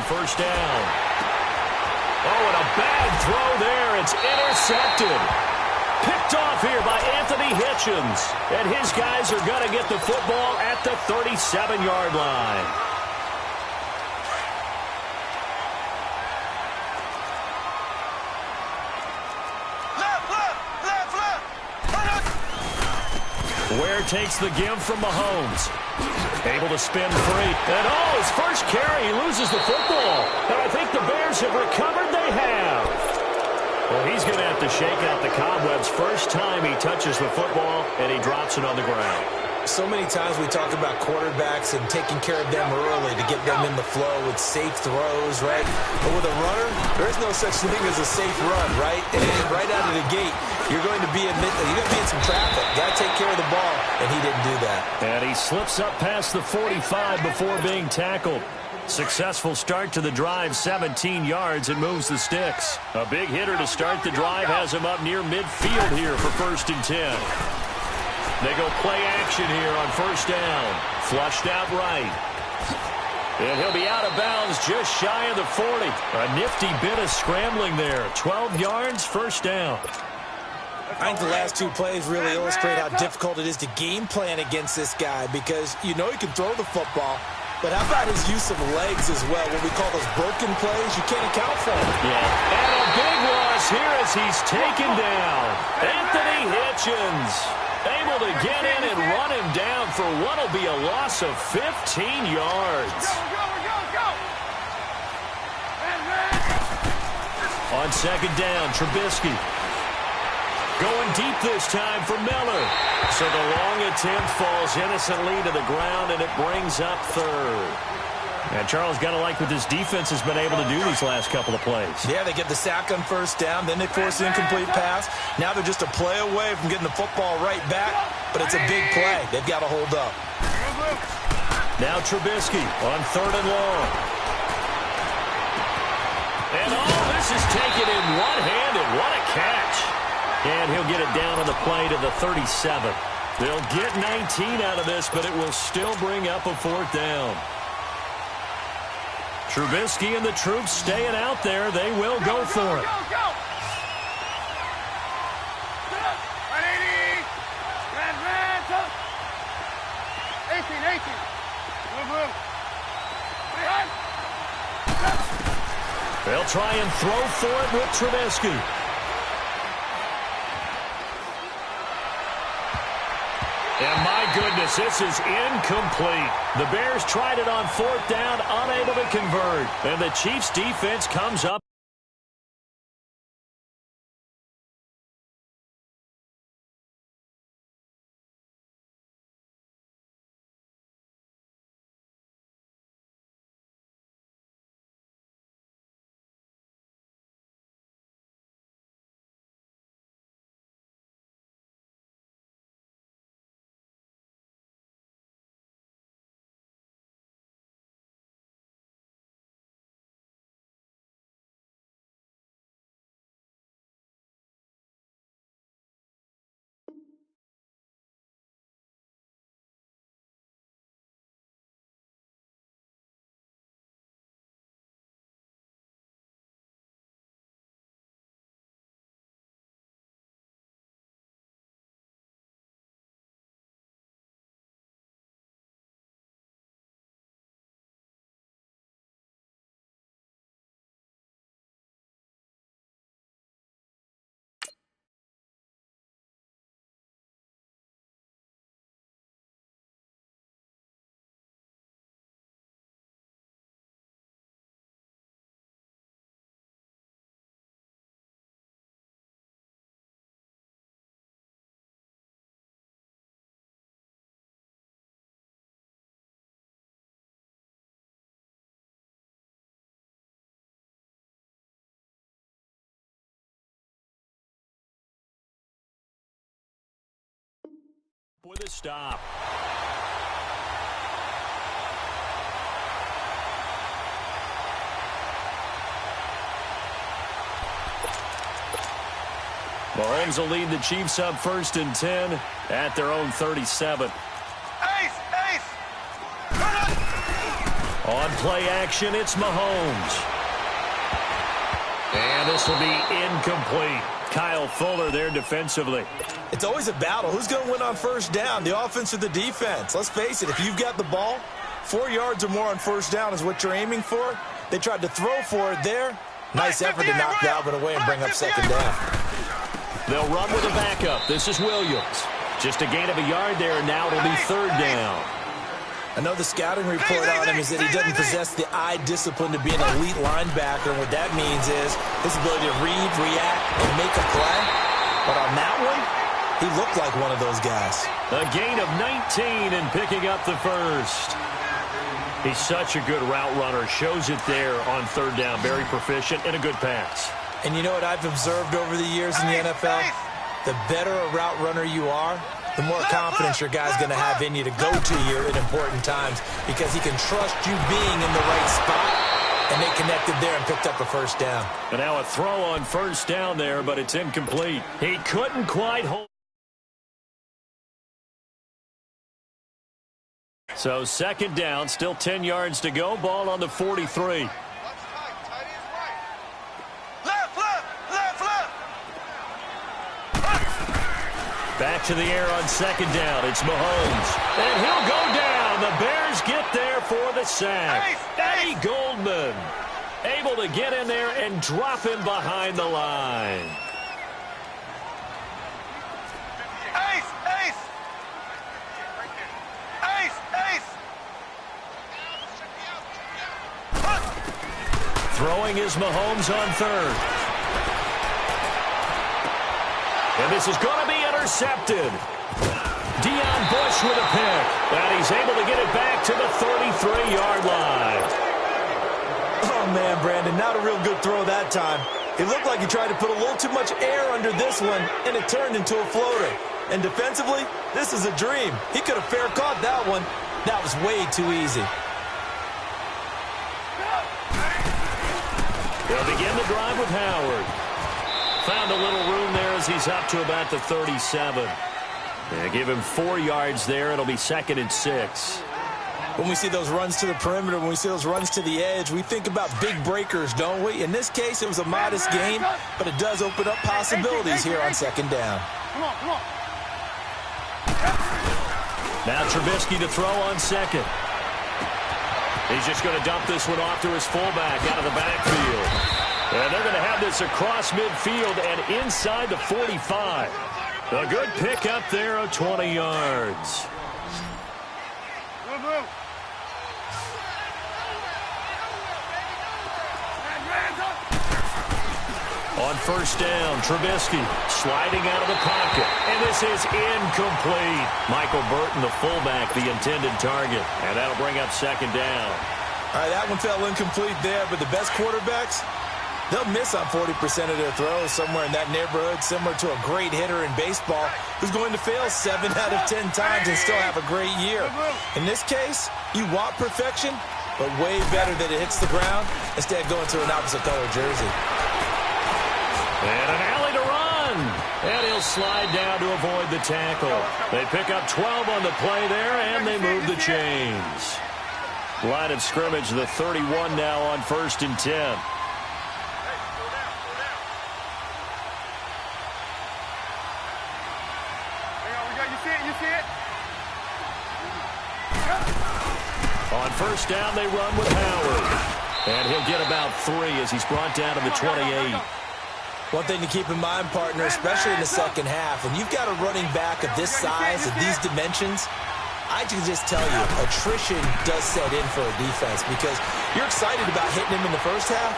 first down. Oh, and a bad throw there. It's intercepted. Picked off here by Anthony Hitchens. And his guys are going to get the football at the 37-yard line. Ware takes the give from Mahomes. Able to spin free. And his first carry, he loses the football. And I think the Bears have recovered. They have. Well, he's going to have to shake out the cobwebs first time he touches the football, and he drops it on the ground. So many times we talk about quarterbacks and taking care of them early to get them in the flow with safe throws, right? But with a runner, there's no such thing as a safe run, right? And right out of the gate, you're going to be in some traffic. Got to take care of the ball, and he didn't do that. And he slips up past the 45 before being tackled. Successful start to the drive, 17 yards, and moves the sticks. A big hitter to start the drive has him up near midfield here for 1st and 10. They go play action here on first down. Flushed out right. And he'll be out of bounds just shy of the 40. A nifty bit of scrambling there. 12 yards, first down. I think the last two plays really illustrate how difficult it is to game plan against this guy because you know he can throw the football. But how about his use of legs as well? What we call those broken plays, you can't account for them. Yeah. And a big loss here as he's taken down. Anthony Hitchens able to get in and run him down for what will be a loss of 15 yards. On second down, Trubisky. Going deep this time for Miller. So the long attempt falls innocently to the ground, and it brings up third. And Charles, got to like what this defense has been able to do these last couple of plays. Yeah, they get the sack on first down, then they force an incomplete pass. Now they're just a play away from getting the football right back, but it's a big play. They've got to hold up. Now Trubisky on 3rd and long. And this is taken in one-handed. What a catch. And he'll get it down on the play to the 37. They'll get 19 out of this, but it will still bring up a 4th down. Trubisky and the troops staying out there. They will go for it. They'll try and throw for it with Trubisky. And my goodness, this is incomplete. The Bears tried it on 4th down, unable to convert. And the Chiefs' defense comes up. With a stop. Mahomes will lead the Chiefs up 1st and 10 at their own 37. On play action, it's Mahomes. And this will be incomplete. Kyle Fuller there defensively. It's always a battle. Who's going to win on first down, the offense or the defense? Let's face it, if you've got the ball, 4 yards or more on first down is what you're aiming for. They tried to throw for it there. Nice effort to knock Dalvin away and bring up second down. They'll run with a backup. This is Williams. Just a gain of a yard there, and now it'll be third down. I know the scouting report on him is that he doesn't possess the eye discipline to be an elite linebacker, and what that means is his ability to read, react, and make a play. But on that one, he looked like one of those guys. A gain of 19 and picking up the first. He's such a good route runner. Shows it there on third down. Very proficient and a good pass. And you know what I've observed over the years in the NFL? The better a route runner you are, the more confidence your guy's going to have in you to go to you at important times because he can trust you being in the right spot, and they connected there and picked up a first down. And now a throw on first down there, but it's incomplete. He couldn't quite hold. So second down, still 10 yards to go. Ball on the 43. Back to the air on second down. It's Mahomes. And he'll go down. The Bears get there for the sack. Eddie Goldman able to get in there and drop him behind the line. Throwing is Mahomes on third. And this is going to be intercepted. Deion Bush with a pick. And he's able to get it back to the 33-yard line. Oh, man, Brandon, not a real good throw that time. It looked like he tried to put a little too much air under this one, and it turned into a floater. And defensively, this is a dream. He could have fair caught that one. That was way too easy. They'll begin the drive with Howard. Found a little room there as he's up to about the 37. They give him 4 yards there. It'll be second and 6. When we see those runs to the perimeter, when we see those runs to the edge, we think about big breakers, don't we? In this case, it was a modest gain, but it does open up possibilities here on second down. Now Trubisky to throw on second. He's just going to dump this one off to his fullback out of the backfield. And they're going to have this across midfield and inside the 45. A good pick up there of 20 yards. On first down, Trubisky sliding out of the pocket. And this is incomplete. Michael Burton, the fullback, the intended target. And that'll bring up second down. All right, that one fell incomplete there, but the best quarterbacks, they'll miss on 40% of their throws somewhere in that neighborhood, similar to a great hitter in baseball who's going to fail 7 out of 10 times and still have a great year. In this case, you want perfection, but way better that it hits the ground instead of going to an opposite color jersey. And an alley to run. And he'll slide down to avoid the tackle. They pick up 12 on the play there, and they move the chains. Line of scrimmage, the 31 now on first and 10. On first down, they run with Howard. And he'll get about 3 as he's brought down to the 28. One thing to keep in mind, partner, especially in the second half, when you've got a running back of this size, of these dimensions, I can just tell you, attrition does set in for a defense because you're excited about hitting him in the first half.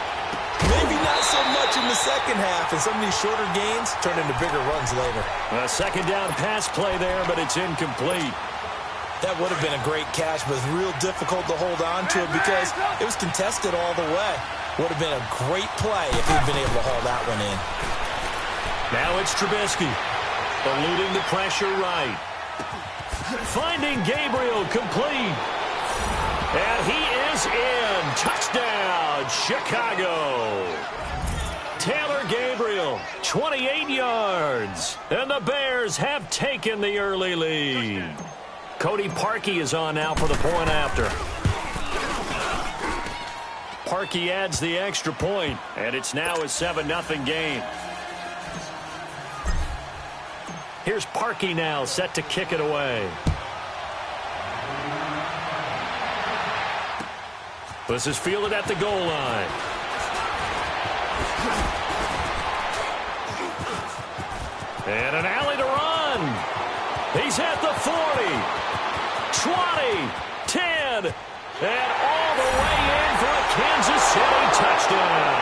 Maybe not so much in the second half, and some of these shorter gains turn into bigger runs later. A second down pass play there, but it's incomplete. That would have been a great catch, but it's real difficult to hold on to it because it was contested all the way. Would have been a great play if he'd been able to haul that one in. Now it's Trubisky, eluding the pressure right. Finding Gabriel complete. And he is in. Touchdown, Chicago. Taylor Gabriel, 28 yards. And the Bears have taken the early lead. Cody Parkey is on now for the point after. Parkey adds the extra point, and it's now a 7-0 game. Here's Parkey now, set to kick it away. This is fielded at the goal line. And an alley to run. He's at the 40, 20, 10, and all the way in for a Kansas City touchdown.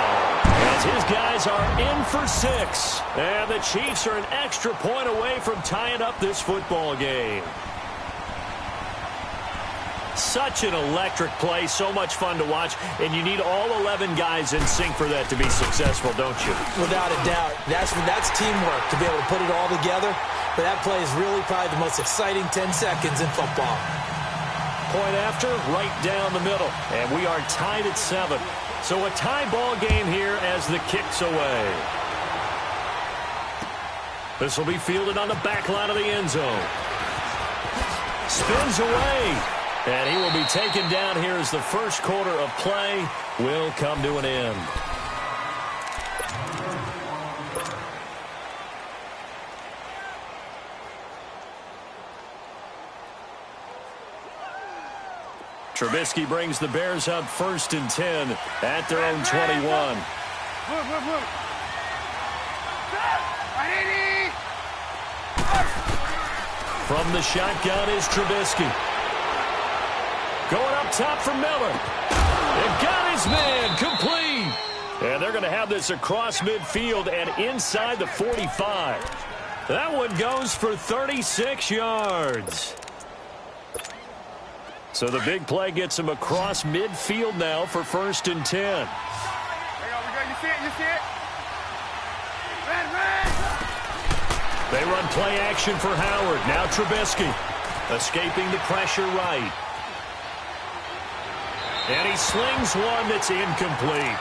As his guys are in for 6. And the Chiefs are an extra point away from tying up this football game. Such an electric play, so much fun to watch, and you need all 11 guys in sync for that to be successful, don't you? Without a doubt. That's teamwork to be able to put it all together. But that play is really probably the most exciting 10 seconds in football. Point after, right down the middle, and we are tied at 7. So a tie ball game here as the kick's away. This will be fielded on the back line of the end zone. Spins away. And he will be taken down here as the first quarter of play will come to an end. Trubisky brings the Bears up 1st and 10 at their own 21. From the shotgun is Trubisky. Going up top for Miller. They've got his man complete. And they're going to have this across midfield and inside the 45. That one goes for 36 yards. So the big play gets him across midfield now for 1st and 10. There you go. You see it? You see it? Red. They run play action for Howard. Now Trubisky escaping the pressure right. And he slings one that's incomplete.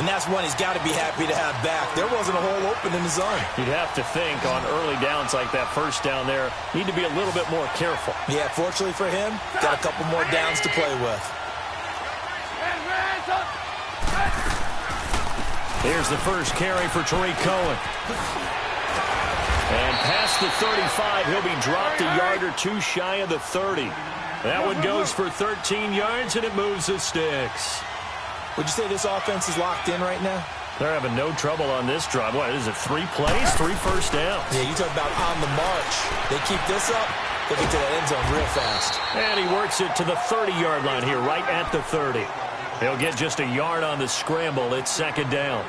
And that's one he's got to be happy to have back. There wasn't a hole open in the zone. You'd have to think on early downs like that, first down there, need to be a little bit more careful. Yeah, fortunately for him, got a couple more downs to play with. Here's the first carry for Tariq Cohen. And past the 35, he'll be dropped a yard or two shy of the 30. That one goes for 13 yards, and it moves the sticks. Would you say this offense is locked in right now? They're having no trouble on this drive. What is it, 3 plays, 3 first downs? Yeah, you talk about on the march. They keep this up, they'll get to that end zone real fast. And he works it to the 30-yard line here, right at the 30. He'll get just a yard on the scramble. It's 2nd down.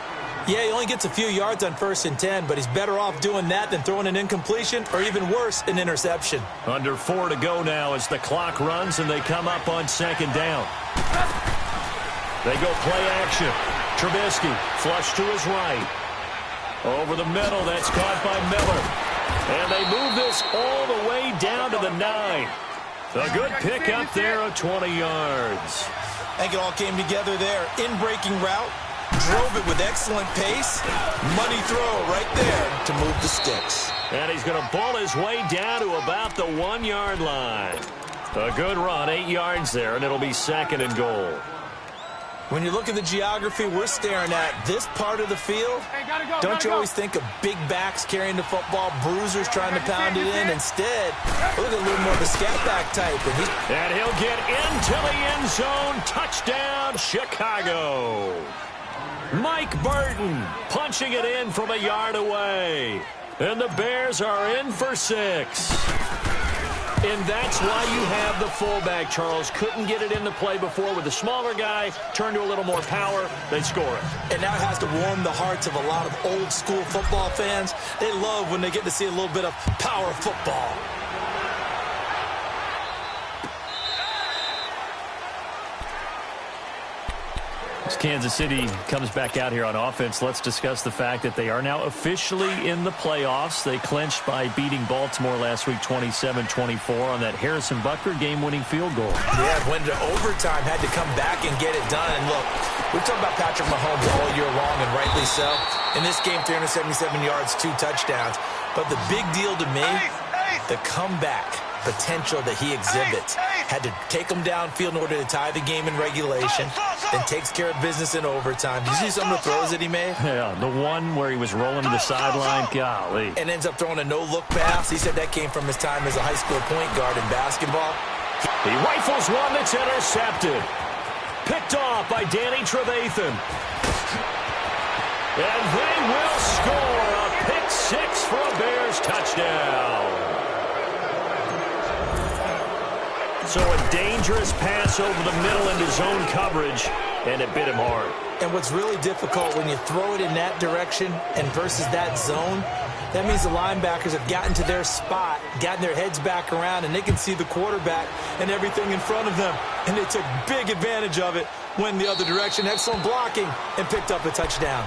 Yeah, he only gets a few yards on 1st and 10, but he's better off doing that than throwing an incompletion or even worse, an interception. Under 4 to go now as the clock runs and they come up on 2nd down. They go play action. Trubisky flush to his right. Over the middle, that's caught by Miller. And they move this all the way down to the 9. A good pick up there of 20 yards. I think it all came together there. In-breaking route. Drove it with excellent pace. Money throw right there to move the sticks. And he's going to ball his way down to about the 1-yard line. A good run, 8 yards there, and it'll be 2nd and goal. When you look at the geography we're staring at, this part of the field, don't you always think of big backs carrying the football, bruisers trying to pound it in? Instead, look at a little more of a scat back type. And he'll get into the end zone. Touchdown, Chicago. Mike Burton punching it in from a yard away. And the Bears are in for 6. And that's why you have the fullback, Charles. Couldn't get it into play before with the smaller guy. Turn to a little more power. They score it. And that has to warm the hearts of a lot of old-school football fans. They love when they get to see a little bit of power football. As Kansas City comes back out here on offense, let's discuss the fact that they are now officially in the playoffs. They clinched by beating Baltimore last week 27-24 on that Harrison Butker game-winning field goal. Yeah, went to overtime, had to come back and get it done. And look, we've talked about Patrick Mahomes all year long, and rightly so. In this game, 377 yards, 2 touchdowns. But the big deal to me, the comeback potential that he exhibits. Had to take them downfield in order to tie the game in regulation, then takes care of business in overtime. Did you see some of the throws that he made? Yeah, the one where he was rolling to the sideline, golly. And ends up throwing a no-look pass. He said that came from his time as a high school point guard in basketball. He rifles one that's intercepted. Picked off by Danny Trevathan. And they will score a pick six for a Bears touchdown. So a dangerous pass over the middle into zone coverage, and it bit him hard. And what's really difficult when you throw it in that direction and versus that zone, that means the linebackers have gotten to their spot, gotten their heads back around, and they can see the quarterback and everything in front of them. And they took big advantage of it, went the other direction, excellent blocking, and picked up a touchdown.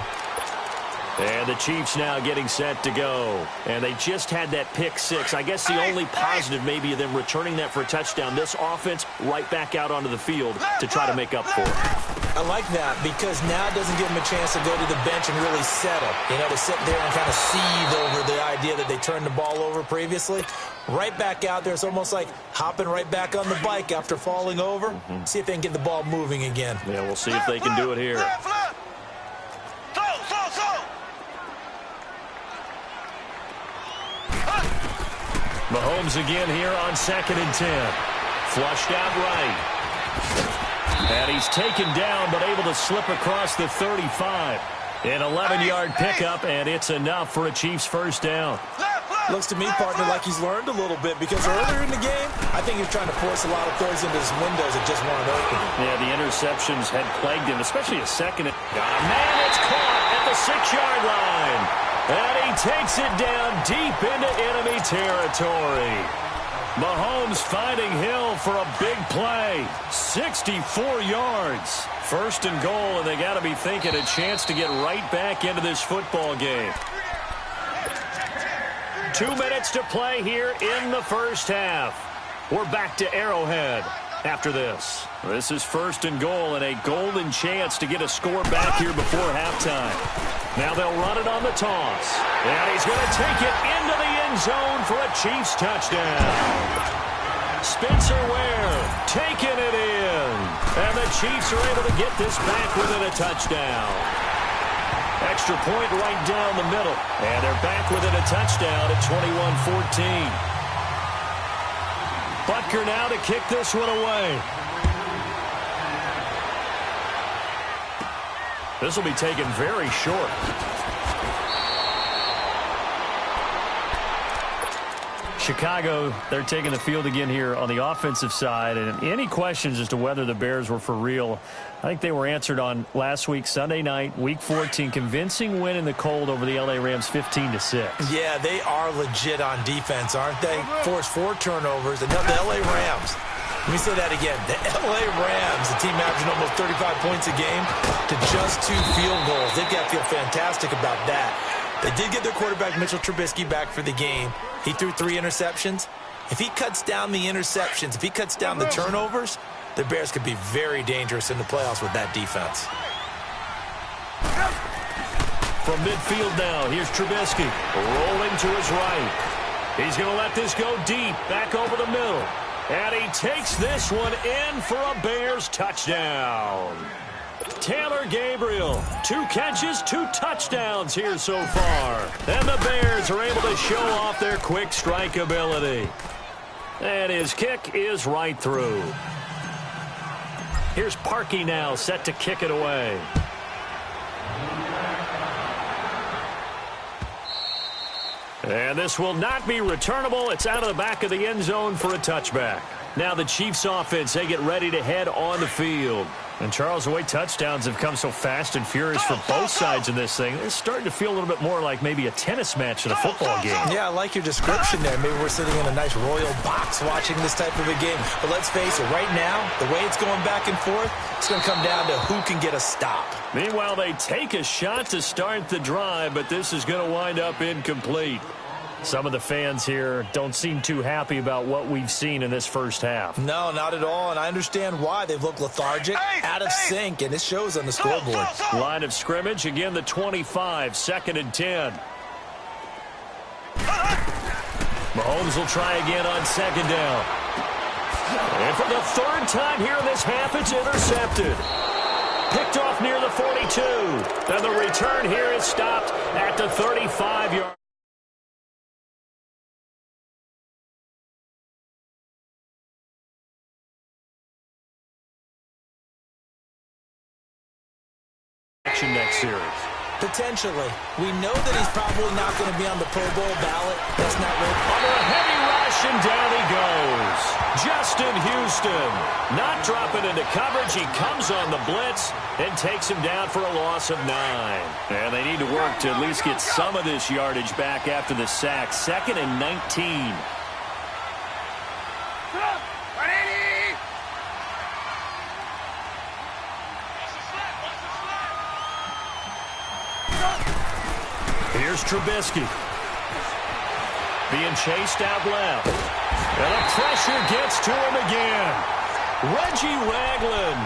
And the Chiefs now getting set to go. And they just had that pick six. I guess the only positive maybe of them returning that for a touchdown. This offense right back out onto the field to try to make up for it. I like that because now it doesn't give them a chance to go to the bench and really settle. You know, to sit there and kind of seethe over the idea that they turned the ball over previously. Right back out there. It's almost like hopping right back on the bike after falling over. See if they can get the ball moving again. Yeah, we'll see if they can do it here. Mahomes again here on 2nd and 10. Flushed out right. And he's taken down, but able to slip across the 35. An 11-yard pickup, and it's enough for a Chiefs first down. Looks to me, partner, like he's learned a little bit because earlier in the game, I think he was trying to force a lot of throws into his windows that just weren't open. Yeah, the interceptions had plagued him, especially a second. Man, it's caught at the 6-yard line. And he takes it down deep into enemy territory. Mahomes finding Hill for a big play. 64 yards. First and goal, and they got to be thinking a chance to get right back into this football game. 2 minutes to play here in the first half. We're back to Arrowhead after this. This is first and goal and a golden chance to get a score back here before halftime. Now they'll run it on the toss. And he's going to take it into the end zone for a Chiefs touchdown. Spencer Ware taking it in. And the Chiefs are able to get this back within a touchdown. Extra point right down the middle. And they're back within a touchdown at 21-14. Butker now to kick this one away. This will be taken very short. Chicago, they're taking the field again here on the offensive side. And any questions as to whether the Bears were for real, I think they were answered on last week, Sunday night, Week 14. Convincing win in the cold over the L.A. Rams 15-6. Yeah, they are legit on defense, aren't they? Forced 4 turnovers. And the L.A. Rams. Let me say that again. The L.A. Rams, a team averaging almost 35 points a game to just 2 field goals. They've got to feel fantastic about that. They did get their quarterback, Mitchell Trubisky, back for the game. He threw 3 interceptions. If he cuts down the interceptions, if he cuts down the turnovers, the Bears could be very dangerous in the playoffs with that defense. From midfield now, here's Trubisky rolling to his right. He's going to let this go deep, back over the middle. And he takes this one in for a Bears touchdown. Taylor Gabriel, 2 catches, 2 touchdowns here so far. And the Bears are able to show off their quick strike ability. And his kick is right through. Here's Parkey now, set to kick it away. And this will not be returnable. It's out of the back of the end zone for a touchback. Now the Chiefs offense, they get ready to head on the field. And Charles, the way touchdowns have come so fast and furious for both sides in this thing, it's starting to feel a little bit more like maybe a tennis match than a football game. Yeah, I like your description there. Maybe we're sitting in a nice royal box watching this type of a game. But let's face it, right now, the way it's going back and forth, it's going to come down to who can get a stop. Meanwhile, they take a shot to start the drive, but this is going to wind up incomplete. Some of the fans here don't seem too happy about what we've seen in this first half. No, not at all, and I understand why. They've looked lethargic, out of sync, and it shows on the scoreboard. Line of scrimmage, again the 25, 2nd and 10. Mahomes will try again on 2nd down. And for the third time here in this half, it's intercepted. Picked off near the 42. And the return here is stopped at the 35-yard. Next series. Potentially. We know that he's probably not going to be on the Pro Bowl ballot. That's not really... Under a heavy rush, and down he goes. Justin Houston not dropping into coverage. He comes on the blitz and takes him down for a loss of 9. And they need to work to at least get some of this yardage back after the sack. 2nd and 19. Here's Trubisky. Being chased out left. And the pressure gets to him again. Reggie Ragland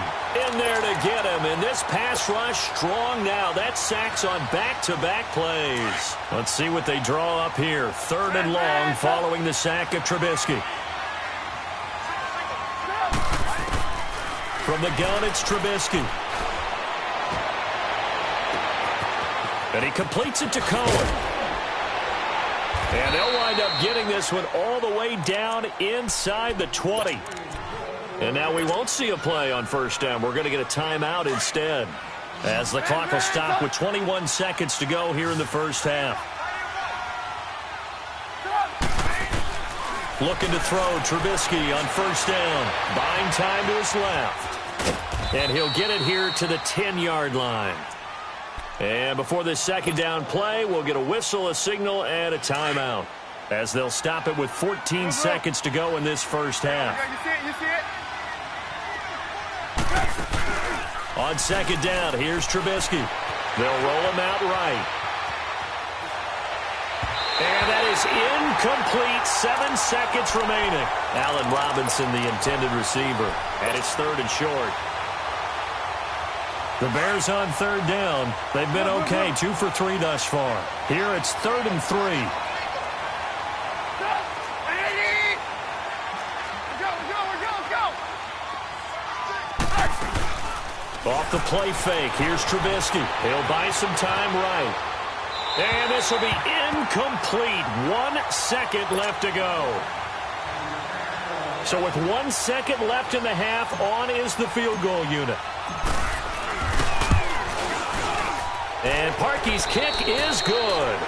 in there to get him. And this pass rush strong now. That sacks on back-to-back plays. Let's see what they draw up here. 3rd and long following the sack of Trubisky. From the gun, it's Trubisky. And he completes it to Cohen. And they'll wind up getting this one all the way down inside the 20. And now we won't see a play on 1st down. We're going to get a timeout instead, as the clock will stop with 21 seconds to go here in the 1st half. Looking to throw Trubisky on 1st down. Buying time to his left. And he'll get it here to the 10-yard line. And before this 2nd down play, we'll get a whistle, a signal, and a timeout, as they'll stop it with 14 seconds to go in this 1st half. You see it? On 2nd down, here's Trubisky. They'll roll him out right. And that is incomplete. 7 seconds remaining. Allen Robinson, the intended receiver. And it's 3rd and short. The Bears on 3rd down. They've been okay, 2 for 3 thus far. Here it's 3rd and 3. Off the play fake, here's Trubisky. He'll buy some time right. And this will be incomplete. 1 second left to go. So with 1 second left in the half, on is the field goal unit. And Parkey's kick is good.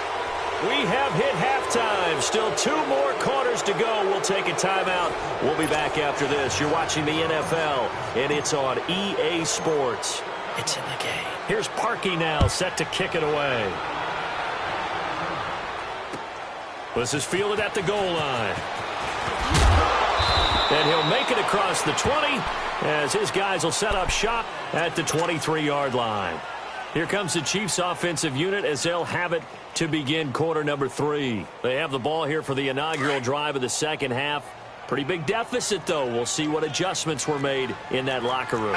We have hit halftime. Still 2 more quarters to go. We'll take a timeout. We'll be back after this. You're watching the NFL, and it's on EA Sports. It's in the game. Here's Parkey now, set to kick it away. This is fielded at the goal line. And he'll make it across the 20 as his guys will set up shop at the 23-yard line. Here comes the Chiefs offensive unit as they'll have it to begin quarter number 3. They have the ball here for the inaugural drive of the 2nd half. Pretty big deficit, though. We'll see what adjustments were made in that locker room.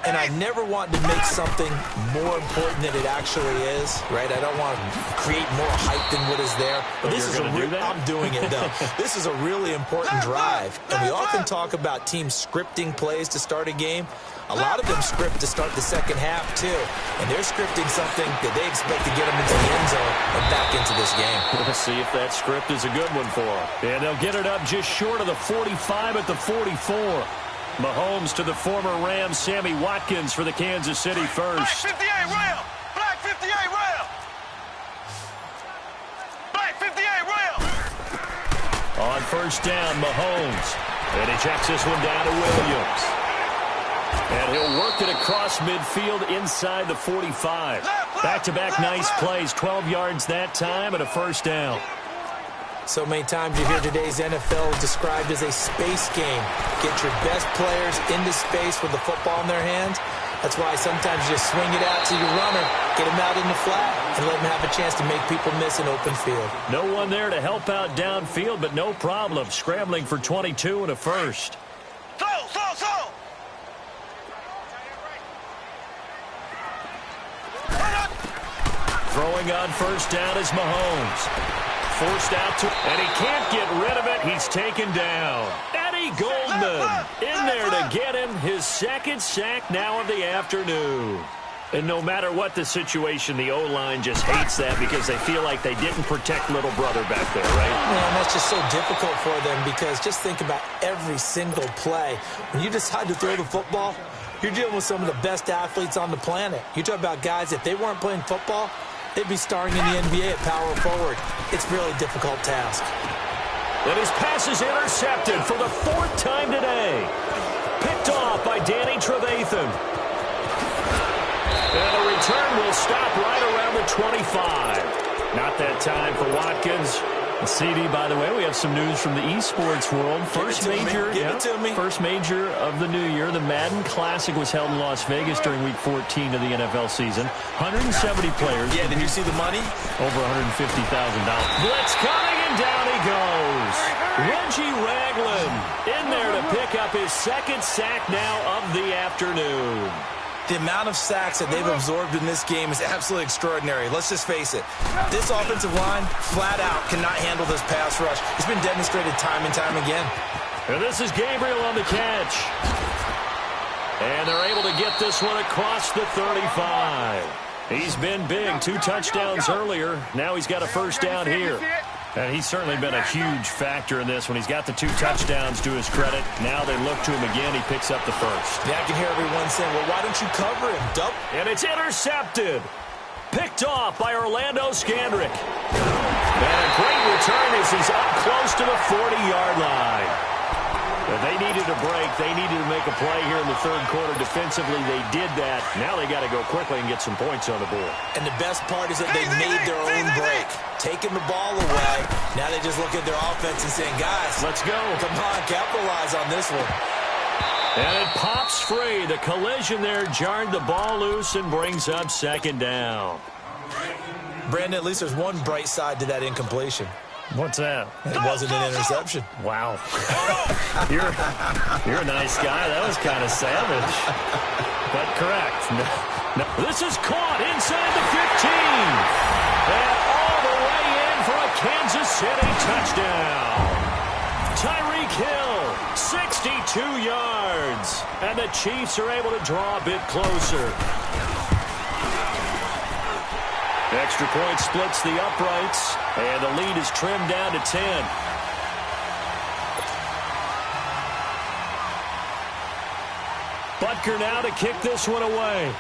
And I never want to make something more important than it actually is, right? I don't want to create more hype than what is there. But this is I'm doing it, though. This is a really important drive. And we often talk about teams scripting plays to start a game. A lot of them script to start the 2nd half, too. And they're scripting something that they expect to get them into the end zone and back into this game. We'll see if that script is a good one for them. And they'll get it up just short of the 45 at the 44. Mahomes to the former Rams, Sammy Watkins for the Kansas City first. Black 58 rail! Black 58 rail! Black 58 rail! On 1st down, Mahomes. And he checks this one down to Williams. And he'll work it across midfield inside the 45. Back-to-back nice plays, 12 yards that time and a 1st down. So many times you hear today's NFL described as a space game. Get your best players into space with the football in their hands. That's why sometimes you just swing it out to your runner, get him out in the flat, and let him have a chance to make people miss an open field. No one there to help out downfield, but no problem. Scrambling for 22 and a 1st. Throwing on 1st down is Mahomes. forced out to, and he can't get rid of it. He's taken down. Eddie Goldman in there to get him his second sack now of the afternoon. And no matter what the situation, the O-line just hates that because they feel like they didn't protect little brother back there, right? Man, that's just so difficult for them because just think about every single play. When you decide to throw the football, you're dealing with some of the best athletes on the planet. You talk about guys, if they weren't playing football, they'd be starring in the NBA at power forward. It's a really difficult task. And his pass is intercepted for the fourth time today. Picked off by Danny Trevathan. And the return will stop right around the 25. Not that time for Watkins. A CD, by the way, we have some news from the esports world. First major of the new year. The Madden Classic was held in Las Vegas during Week 14 of the NFL season. 170 players. Yeah, did you see the money? Over $150,000. Blitz coming, and down he goes. Reggie Ragland in there to pick up his second sack now of the afternoon. The amount of sacks that they've absorbed in this game is absolutely extraordinary. Let's just face it. This offensive line, flat out, cannot handle this pass rush. It's been demonstrated time and time again. And this is Gabriel on the catch. And they're able to get this one across the 35. He's been big. 2 touchdowns earlier. Now he's got a first down here. And he's certainly been a huge factor in this when he's got the 2 touchdowns to his credit. Now they look to him again. He picks up the first. Yeah, I can hear everyone saying, well, why don't you cover him, Doug? And it's intercepted. Picked off by Orlando Scandrick. And a great return as he's up close to the 40-yard line. But they needed a break. They needed to make a play here in the third quarter. Defensively, they did that. Now they got to go quickly and get some points on the board. And the best part is that they made their own break. Taking the ball away. Now they just look at their offense and saying, guys, let's go. Come on, capitalize on this one. And it pops free. The collision there jarred the ball loose and brings up second down. Brandon, at least there's one bright side to that incompletion. What's that? It wasn't an interception. Wow. You're a nice guy. That was kind of savage. But correct. No. This is caught inside the 15. And all the way in for a Kansas City touchdown. Tyreek Hill, 62 yards. And the Chiefs are able to draw a bit closer. Extra point splits the uprights, and the lead is trimmed down to 10. Butker now to kick this one away.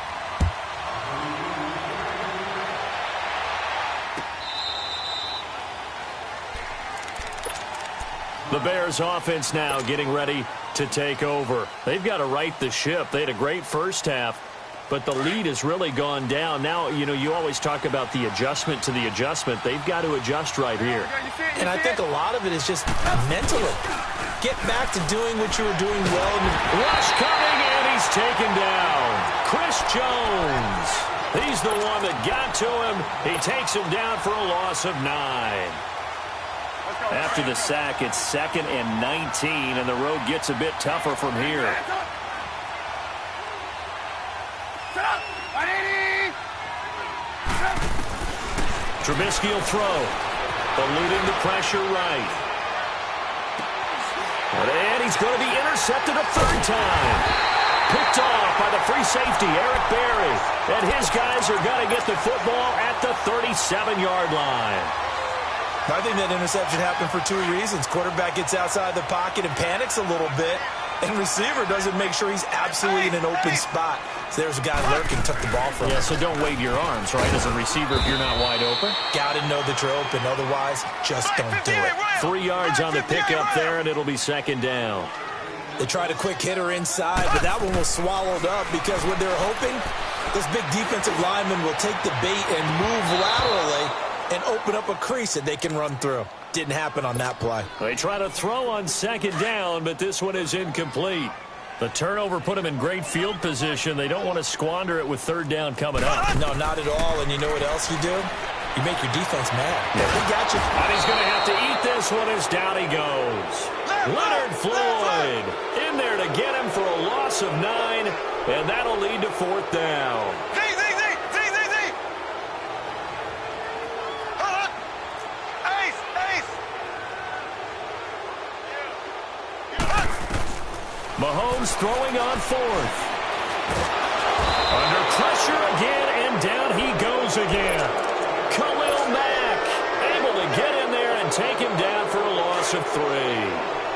The Bears offense now getting ready to take over. They've got to right the ship. They had a great first half, but the lead has really gone down. Now, you know, you always talk about the adjustment to the adjustment. They've got to adjust right here. And I think a lot of it is just mentally. Get back to doing what you were doing well. Rush coming, and he's taken down. Chris Jones. He's the one that got to him. He takes him down for a loss of 9. After the sack, it's 2nd and 19, and the road gets a bit tougher from here. Trubisky will throw. Eluding the pressure right. And he's going to be intercepted a third time. Picked off by the free safety, Eric Berry. And his guys are going to get the football at the 37-yard line. I think that interception happened for 2 reasons. Quarterback gets outside the pocket and panics a little bit. And receiver doesn't make sure he's absolutely in an open spot. So there's a guy lurking, took the ball from him. Yeah, so don't wave your arms, right, as a receiver if you're not wide open. Got to know that you're open. Otherwise, just don't do it. 3 yards on the pickup there, and it'll be 2nd down. They tried a quick hitter inside, but that one was swallowed up because what they're hoping, this big defensive lineman will take the bait and move laterally and open up a crease that they can run through. Didn't happen on that play. They try to throw on 2nd down, but this one is incomplete. The turnover put them in great field position. They don't want to squander it with 3rd down coming up. No, not at all. And you know what else you do? You make your defense mad. Yeah, we got you. And he's going to have to eat this one as down he goes. Leonard Floyd in there to get him for a loss of 9, and that'll lead to 4th down. Mahomes throwing on fourth. Under pressure again, and down he goes again. Khalil Mack able to get in there and take him down for a loss of 3.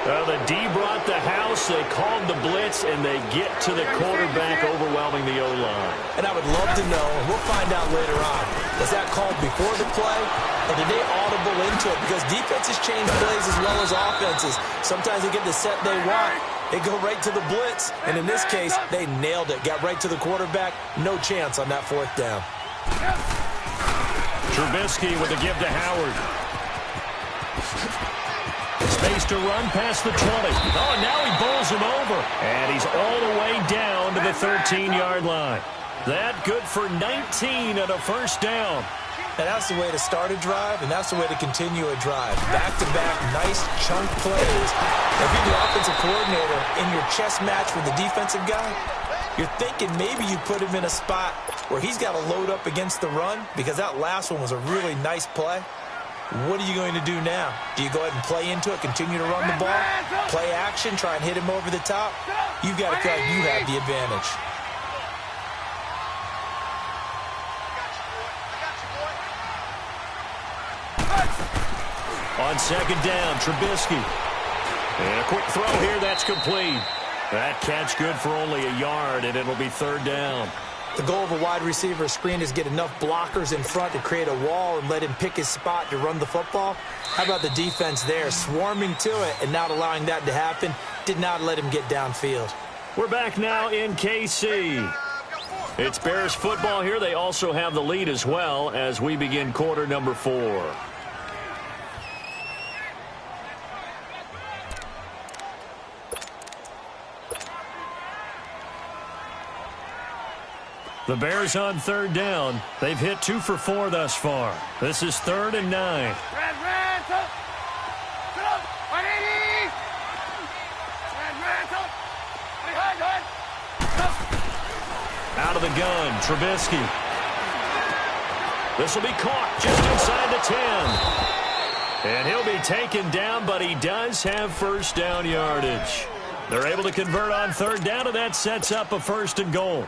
The D brought the house. They called the blitz, and they get to the quarterback, overwhelming the O-line. And I would love to know, and we'll find out later on, was that called before the play, or did they audible into it? Because defenses change plays as well as offenses. Sometimes they get the set they want. They go right to the blitz, and in this case, they nailed it. Got right to the quarterback. No chance on that 4th down. Trubisky with a give to Howard. Space to run past the 20. Oh, and now he bowls him over. And he's all the way down to the 13-yard line. That good for 19 and a first down. And that's the way to start a drive, and that's the way to continue a drive. Back-to-back, nice chunk plays. If you're the offensive coordinator in your chess match with the defensive guy, you're thinking maybe you put him in a spot where he's got to load up against the run, because that last one was a really nice play. What are you going to do now? Do you go ahead and play into it, continue to run the ball, play action, try and hit him over the top? You've got to feel like you have the advantage. On second down, Trubisky. And a quick throw here, that's complete. That catch good for only a yard, and it'll be 3rd down. The goal of a wide receiver screen is get enough blockers in front to create a wall and let him pick his spot to run the football. How about the defense there, swarming to it and not allowing that to happen? Did not let him get downfield. We're back now in KC. It's Bears football here. They also have the lead as well as we begin quarter number 4. The Bears on 3rd down. They've hit 2 for 4 thus far. This is 3rd and 9. Out of the gun, Trubisky. This will be caught just inside the 10. And he'll be taken down, but he does have first down yardage. They're able to convert on 3rd down, and that sets up a 1st and goal.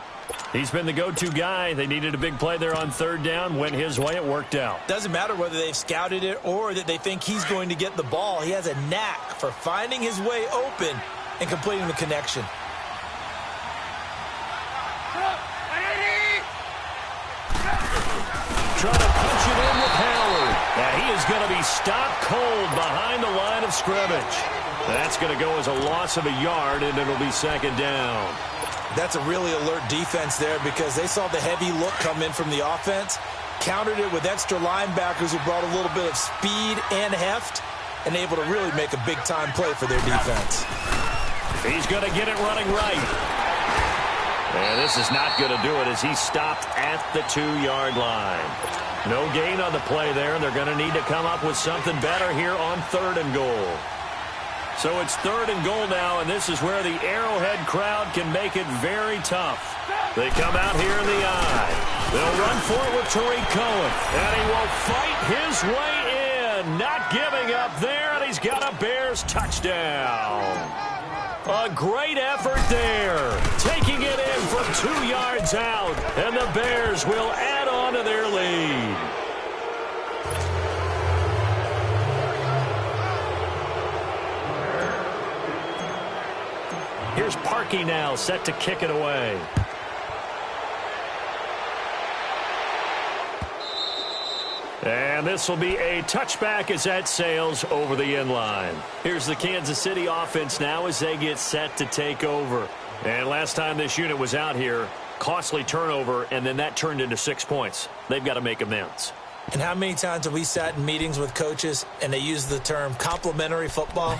He's been the go-to guy. They needed a big play there on 3rd down. Went his way. It worked out. Doesn't matter whether they've scouted it or that they think he's going to get the ball. He has a knack for finding his way open and completing the connection. Trying to punch it in with Howard. Now he is going to be stopped cold behind the line of scrimmage. That's going to go as a loss of a yard, and it'll be 2nd down. That's a really alert defense there because they saw the heavy look come in from the offense, countered it with extra linebackers who brought a little bit of speed and heft, and able to really make a big-time play for their defense. He's going to get it running right. And this is not going to do it as he stopped at the 2-yard line. No gain on the play there, and they're going to need to come up with something better here on 3rd and goal. So it's 3rd and goal now, and this is where the Arrowhead crowd can make it very tough. They come out here in the eye. They'll run for it with Tariq Cohen, and he will fight his way in. Not giving up there, and he's got a Bears touchdown. A great effort there. Taking it in from 2 yards out, and the Bears will add on to their lead. Here's Parkey now, set to kick it away. And this will be a touchback as that sails over the end line. Here's the Kansas City offense now as they get set to take over. And last time this unit was out here, costly turnover, and then that turned into 6 points. They've got to make amends. And how many times have we sat in meetings with coaches and they use the term complementary football?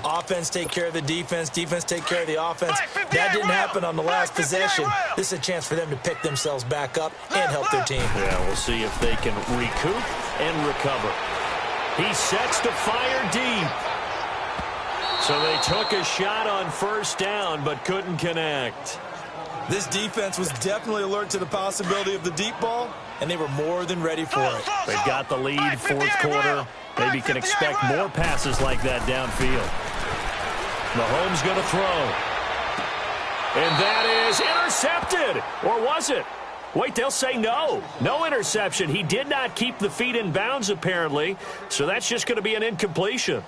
Offense take care of the defense, defense take care of the offense. That didn't happen on the last possession. This is a chance for them to pick themselves back up and help their team. Yeah, we'll see if they can recoup and recover. He sets to fire deep. So they took a shot on 1st down but couldn't connect. This defense was definitely alert to the possibility of the deep ball, and they were more than ready for it. They've got the lead, 4th quarter. Maybe can expect more passes like that downfield. Mahomes going to throw. And that is intercepted. Or was it? Wait, they'll say no. No interception. He did not keep the feet in bounds, apparently. So that's just going to be an incompletion.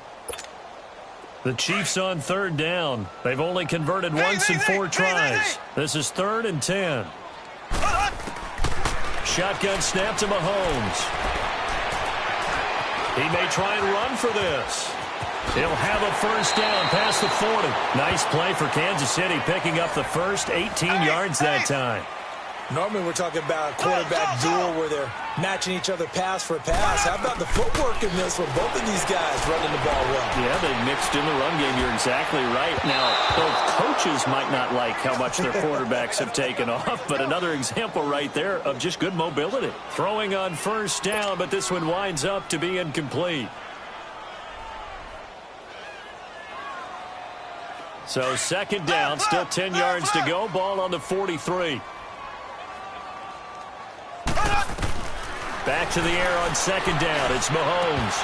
The Chiefs on third down. They've only converted once in 4 tries. This is 3rd and 10. Shotgun snap to Mahomes. He may try and run for this. He'll have a first down past the 40. Nice play for Kansas City, picking up the first 18 yards that time. Normally we're talking about a quarterback duel where they're matching each other pass for pass. How about the footwork in this with both of these guys running the ball well? Yeah, they mixed in the run game. You're exactly right. Now, both coaches might not like how much their quarterbacks have taken off, but another example right there of just good mobility. Throwing on first down, but this one winds up to be incomplete. So second down, still 10 yards to go. Ball on the 43. Back to the air on second down. It's Mahomes.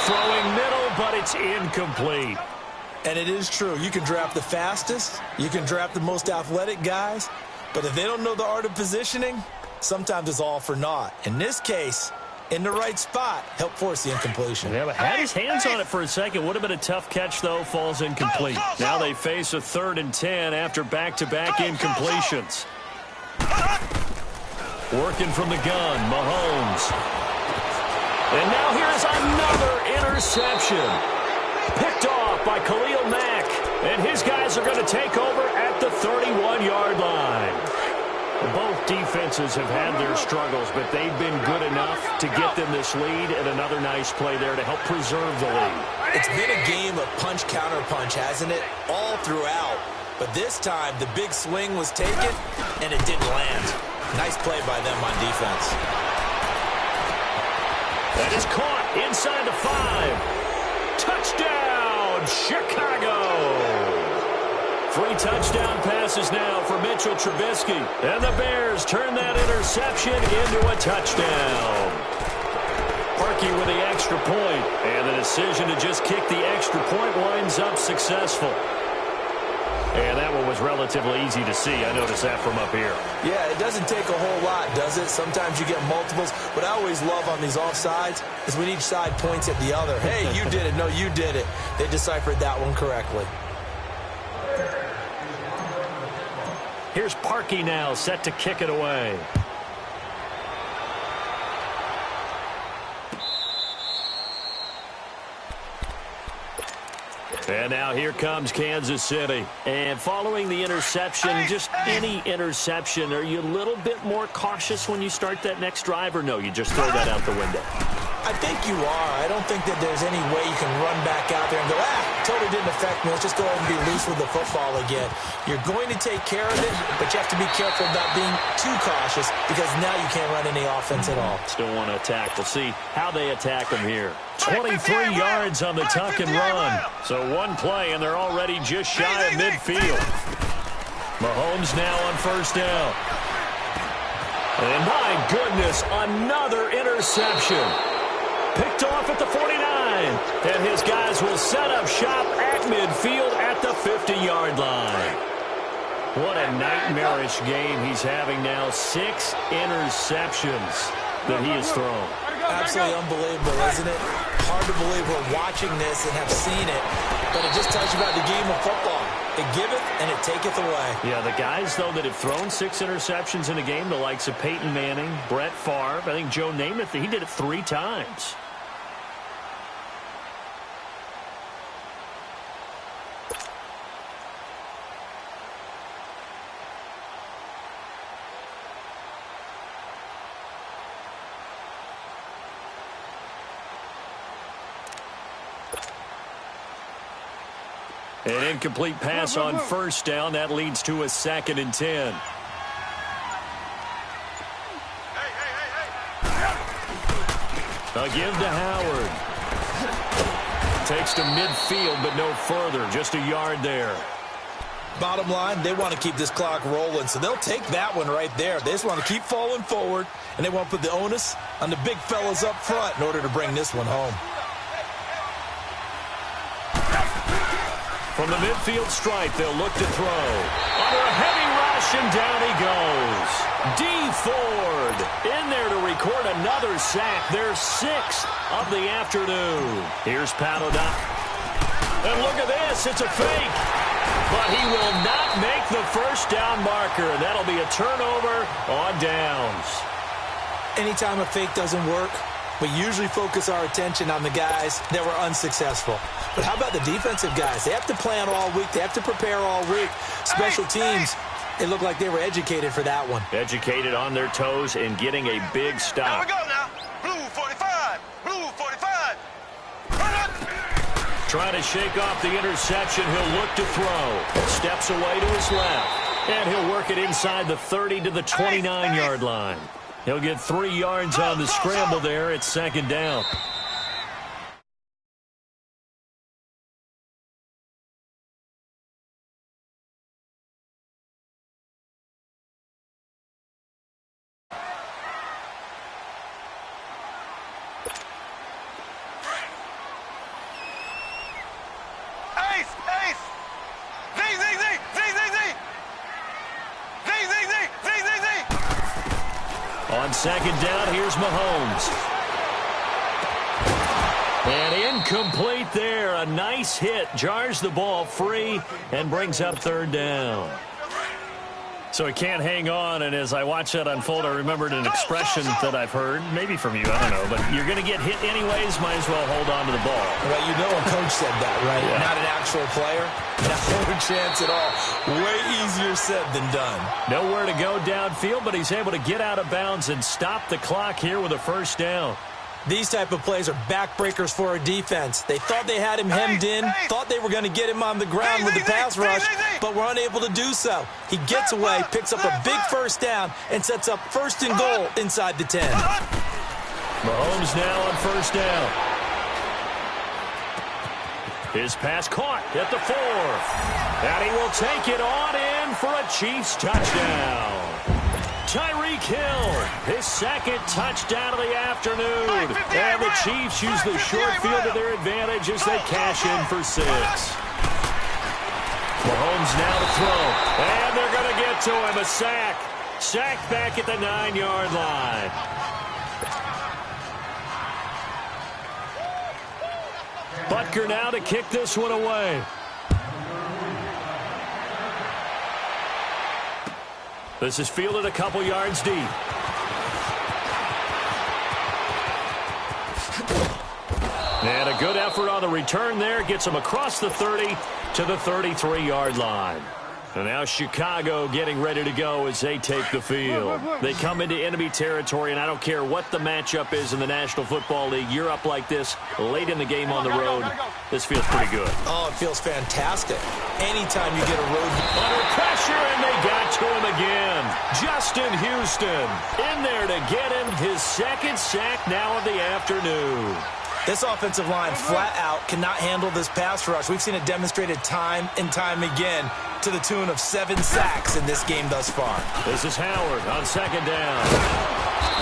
Throwing middle, but it's incomplete. And it is true. You can draft the fastest. You can draft the most athletic guys. But if they don't know the art of positioning, sometimes it's all for naught. In this case, in the right spot, helped force the incompletion. Yeah, but had his hands on it for a second. Would have been a tough catch, though. Falls incomplete. Now they face a 3rd and 10 after back-to-back incompletions. Working from the gun, Mahomes. And now here's another interception. Picked off by Khalil Mack. And his guys are going to take over at the 31-yard line. Both defenses have had their struggles, but they've been good enough to get them this lead, and another nice play there to help preserve the lead. It's been a game of punch-counter-punch, hasn't it? All throughout. But this time, the big swing was taken, and it didn't land. Nice play by them on defense. That is caught inside the 5. Touchdown, Chicago! 3 touchdown passes now for Mitchell Trubisky. And the Bears turn that interception into a touchdown. Parkey with the extra point. And the decision to just kick the extra point winds up successful. And that one was relatively easy to see. I noticed that from up here. Yeah, it doesn't take a whole lot, does it? Sometimes you get multiples. What I always love on these offsides is when each side points at the other. Hey, you did it. No, you did it. They deciphered that one correctly. Here's Parkey now, set to kick it away. And now here comes Kansas City. And following the interception, just any interception, are you a little bit more cautious when you start that next drive, or no, you just throw that out the window? I think you are. I don't think that there's any way you can run back out there and go, totally didn't affect me. Let's just go ahead and be loose with the football again. You're going to take care of it, but you have to be careful about being too cautious because now you can't run any offense at all. Still want to attack. We'll see how they attack them here. 23 yards on the tuck and run. So one play, and they're already just shy of midfield. Mahomes now on first down. And my goodness, another interception. Picked off at the 49. And his guys will set up shop at midfield at the 50-yard line. What a nightmarish game he's having now. 6 interceptions that he has thrown. Absolutely unbelievable, isn't it? Hard to believe we're watching this and have seen it, but it just tells you about the game of football. It giveth and it taketh away. Yeah, the guys, though, that have thrown 6 interceptions in a game, the likes of Peyton Manning, Brett Favre, I think Joe Namath, he did it 3 times. An incomplete pass on first down. That leads to a 2nd and 10. A give to Howard. Takes to midfield, but no further. Just a yard there. Bottom line, they want to keep this clock rolling, so they'll take that one right there. They just want to keep falling forward, and they want to put the onus on the big fellas up front in order to bring this one home. From the midfield stripe, they'll look to throw. Under a heavy rush, and down he goes. D. Ford in there to record another sack. Their 6th of the afternoon. Here's Paladon. And look at this. It's a fake. But he will not make the first down marker. That'll be a turnover on downs. Anytime a fake doesn't work, we usually focus our attention on the guys that were unsuccessful. But how about the defensive guys? They have to plan all week. They have to prepare all week. Special teams, it looked like they were educated for that one. Educated on their toes and getting a big stop. Here we go now. Blue 45. Blue 45. Run up. Trying to shake off the interception. He'll look to throw. Steps away to his left. And he'll work it inside the 30 to the 29-yard line. He'll get 3 yards on the scramble there. It's 2nd down. On 2nd down, here's Mahomes. And incomplete there. A nice hit. Jars the ball free and brings up 3rd down. So he can't hang on, and as I watch that unfold, I remembered an expression that I've heard, maybe from you, I don't know, but you're going to get hit anyways, might as well hold on to the ball. Right, you know a coach said that, right? Yeah. Not an actual player. No chance at all. Way easier said than done. Nowhere to go downfield, but he's able to get out of bounds and stop the clock here with a 1st down. These type of plays are backbreakers for a defense. They thought they had him hemmed in, thought they were going to get him on the ground with the pass rush, but were unable to do so. He gets away, picks up a big 1st down, and sets up 1st and goal inside the 10. Mahomes now on 1st down. His pass caught at the 4. And he will take it on in for a Chiefs touchdown. Tyreek Hill, his 2nd touchdown of the afternoon. And the Chiefs use the short field to their advantage as they cash in for 6. Mahomes now to throw. And they're going to get to him. A sack. Sacked back at the 9-yard line. Butker now to kick this one away. This is fielded a couple yards deep. And a good effort on the return there. Gets him across the 30 to the 33-yard line. And now Chicago getting ready to go as they take the field. They come into enemy territory, and I don't care what the matchup is in the National Football League. You're up like this late in the game on the road. This feels pretty good. Oh, it feels fantastic. Anytime you get a road... Under pressure, and they got to him again. Justin Houston in there to get him his 2nd sack now of the afternoon. This offensive line flat out cannot handle this pass rush. We've seen it demonstrated time and time again to the tune of 7 sacks in this game thus far. This is Howard on 2nd down.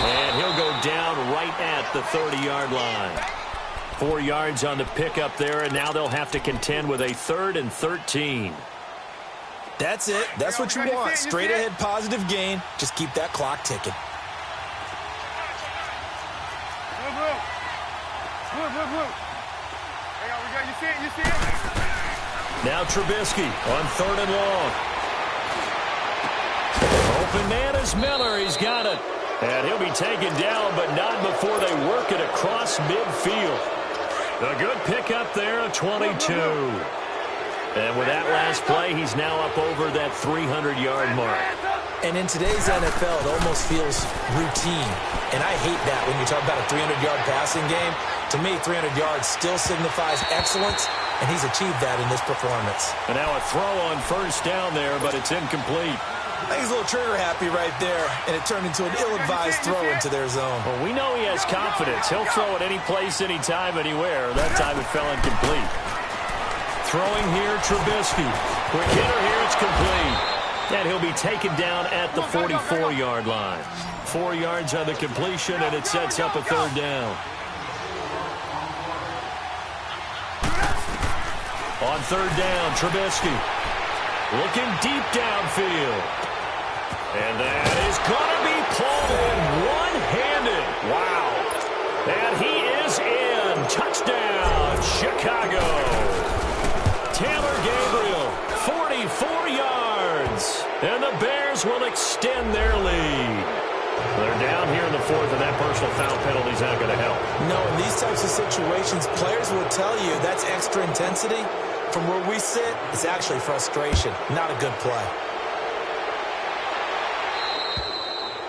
And he'll go down right at the 30-yard line. 4 yards on the pickup there, and now they'll have to contend with a 3rd and 13. That's it. That's what you want. Straight ahead positive gain. Just keep that clock ticking. You see it? Now Trubisky on 3rd and long. Open man is Miller. He's got it. And he'll be taken down, but not before they work it across midfield. A good pickup there of 22. And with that last play, he's now up over that 300-yard mark. And in today's NFL, it almost feels routine. And I hate that when you talk about a 300-yard passing game. To me, 300 yards still signifies excellence, and he's achieved that in this performance. And now a throw on 1st down there, but it's incomplete. I think he's a little trigger-happy right there, and it turned into an ill-advised throw into their zone. Well, we know he has confidence. He'll throw it any place, anytime, anywhere. That time it fell incomplete. Throwing here, Trubisky. Quick hitter here, it's complete. And he'll be taken down at the 44-yard line. 4 yards on the completion, and it sets up a 3rd down. On third down, Trubisky looking deep downfield. And that is going to be pulled one-handed. Wow. And he is in. Touchdown, Chicago. Taylor Gabriel, 44 yards. And the Bears will extend their lead. They're down here in the fourth, and that personal foul penalty is not going to help. No, in these types of situations, players will tell you that's extra intensity. From where we sit, it's actually frustration. Not a good play.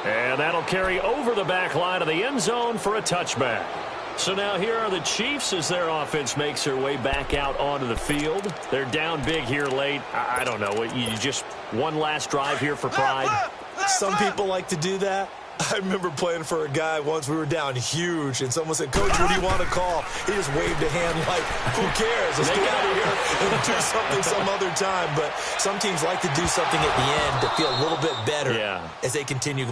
And that'll carry over the back line of the end zone for a touchback. So now here are the Chiefs as their offense makes their way back out onto the field. They're down big here late. I don't know. You just one last drive here for pride? Some people like to do that. I remember playing for a guy once. We were down huge, and someone said, "Coach, what do you want to call?" He just waved a hand like, "Who cares? Let's get out of here and do something some other time." But some teams like to do something at the end to feel a little bit better as they continue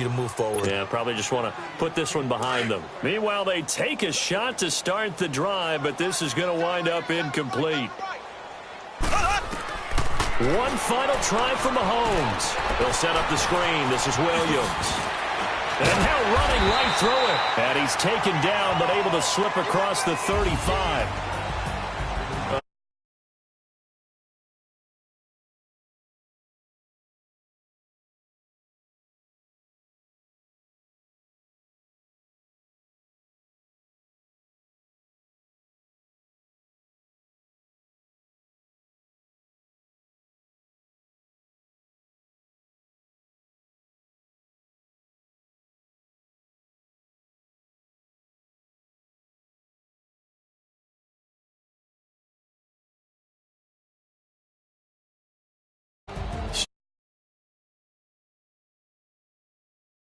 to move forward. Yeah, probably just want to put this one behind them. Meanwhile, they take a shot to start the drive, but this is going to wind up incomplete. One final try from Mahomes. He'll set up the screen. This is Williams. And now running right through it. And he's taken down, but able to slip across the 35.